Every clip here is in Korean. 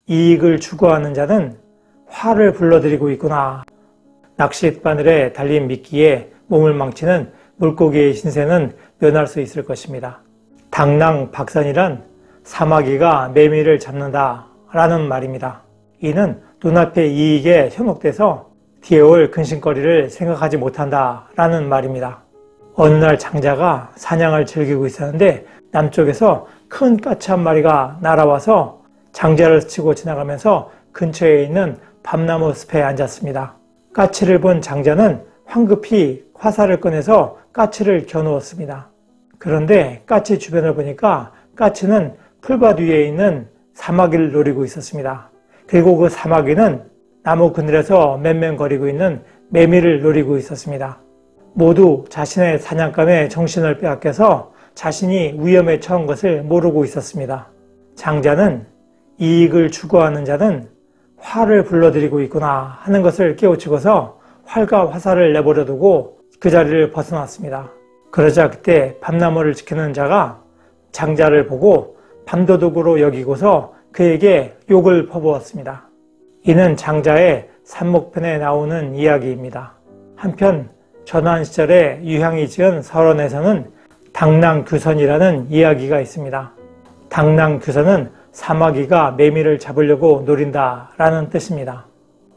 이익을 추구하는 자는 화를 불러들이고 있구나. 낚싯바늘에 달린 미끼에 몸을 망치는 물고기의 신세는 면할 수 있을 것입니다. 당랑박산이란 사마귀가 매미를 잡는다 라는 말입니다. 이는 눈앞의 이익에 현혹돼서 뒤에 올 근심거리를 생각하지 못한다 라는 말입니다. 어느 날 장자가 사냥을 즐기고 있었는데 남쪽에서 큰 까치 한 마리가 날아와서 장자를 스치고 지나가면서 근처에 있는 밤나무 숲에 앉았습니다. 까치를 본 장자는 황급히 화살을 꺼내서 까치를 겨누었습니다. 그런데 까치 주변을 보니까 까치는 풀밭 위에 있는 사마귀를 노리고 있었습니다. 그리고 그 사마귀는 나무 그늘에서 맴맴거리고 있는 매미를 노리고 있었습니다. 모두 자신의 사냥감에 정신을 빼앗겨서 자신이 위험에 처한 것을 모르고 있었습니다. 장자는 이익을 추구하는 자는 화를 불러들이고 있구나 하는 것을 깨우치고서 활과 화살을 내버려 두고 그 자리를 벗어났습니다. 그러자 그때 밤나무를 지키는 자가 장자를 보고 밤도둑으로 여기고서 그에게 욕을 퍼부었습니다. 이는 장자의 삼목편에 나오는 이야기입니다. 한편 전환시절에 유향이 지은 설원에서는 당랑규선이라는 이야기가 있습니다. 당랑규선은 사마귀가 매미를 잡으려고 노린다 라는 뜻입니다.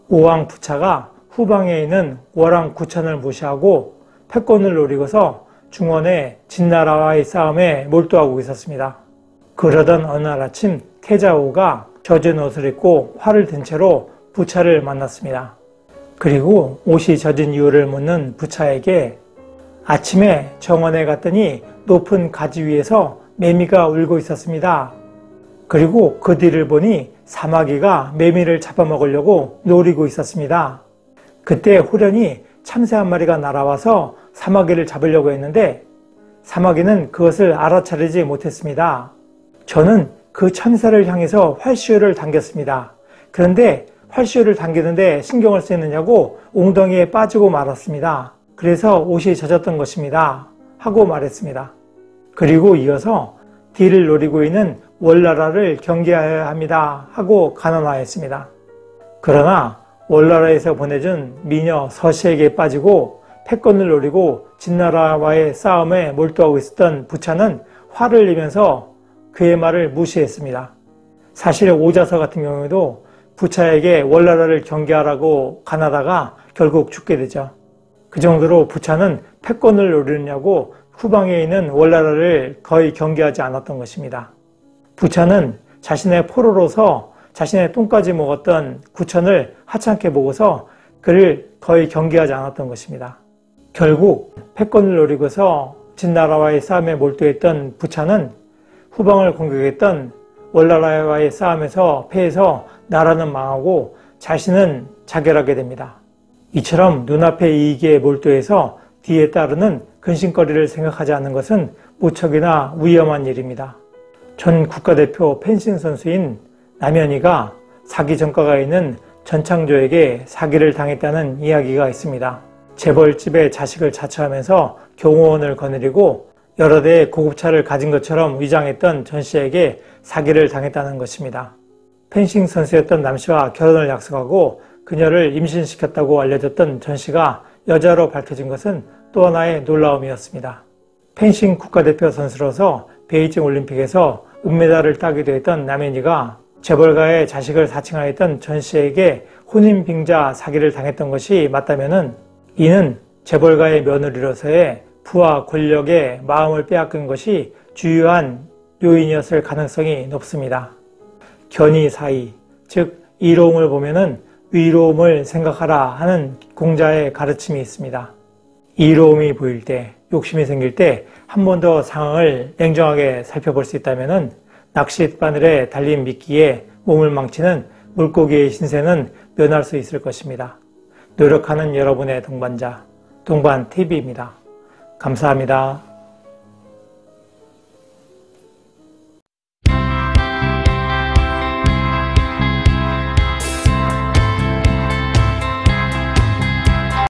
오왕부차가 후방에 있는 월왕구천을 무시하고 패권을 노리고서 중원의 진나라와의 싸움에 몰두하고 있었습니다. 그러던 어느 날 아침 태자오가 젖은 옷을 입고 활을 든 채로 부차를 만났습니다. 그리고 옷이 젖은 이유를 묻는 부차에게 아침에 정원에 갔더니 높은 가지 위에서 매미가 울고 있었습니다. 그리고 그 뒤를 보니 사마귀가 매미를 잡아먹으려고 노리고 있었습니다. 그때 호련히 참새 한 마리가 날아와서 사마귀를 잡으려고 했는데 사마귀는 그것을 알아차리지 못했습니다. 저는 그 참새를 향해서 활시효를 당겼습니다. 그런데 활시효를 당기는데 신경을 쓰느냐고 웅덩이에 빠지고 말았습니다. 그래서 옷이 젖었던 것입니다. 하고 말했습니다. 그리고 이어서 뒤를 노리고 있는 월나라를 경계하여야 합니다. 하고 간언하였습니다. 그러나 월나라에서 보내준 미녀 서시에게 빠지고 패권을 노리고 진나라와의 싸움에 몰두하고 있었던 부차는 화를 내면서 그의 말을 무시했습니다. 사실 오자서 같은 경우에도 부차에게 월나라를 경계하라고 간하다가 결국 죽게 되죠. 그 정도로 부차는 패권을 노리느냐고 후방에 있는 월나라를 거의 경계하지 않았던 것입니다. 부차는 자신의 포로로서 자신의 똥까지 먹었던 구천을 하찮게 보고서 그를 거의 경계하지 않았던 것입니다. 결국 패권을 노리고서 진나라와의 싸움에 몰두했던 부차는 후방을 공격했던 월나라와의 싸움에서 패해서 나라는 망하고 자신은 자결하게 됩니다. 이처럼 눈앞의 이익에 몰두해서 뒤에 따르는 근심거리를 생각하지 않는 것은 무척이나 위험한 일입니다. 전 국가대표 펜싱 선수인 남현희가 사기 전과가 있는 전창조에게 사기를 당했다는 이야기가 있습니다. 재벌집에 자식을 자처하면서 경호원을 거느리고 여러 대의 고급차를 가진 것처럼 위장했던 전 씨에게 사기를 당했다는 것입니다. 펜싱 선수였던 남 씨와 결혼을 약속하고 그녀를 임신시켰다고 알려졌던 전 씨가 여자로 밝혀진 것은 또 하나의 놀라움이었습니다. 펜싱 국가대표 선수로서 베이징 올림픽에서 은메달을 따기도 했던 남현희가 재벌가의 자식을 사칭하였던 전 씨에게 혼인빙자 사기를 당했던 것이 맞다면 이는 재벌가의 며느리로서의 부와 권력의 마음을 빼앗긴 것이 주요한 요인이었을 가능성이 높습니다. 견이사의, 즉 이로움을 보면은 위로움을 생각하라 하는 공자의 가르침이 있습니다. 이로움이 보일 때, 욕심이 생길 때 한 번 더 상황을 냉정하게 살펴볼 수 있다면 낚싯바늘에 달린 미끼에 몸을 망치는 물고기의 신세는 면할 수 있을 것입니다. 노력하는 여러분의 동반자, 동반TV입니다. 감사합니다.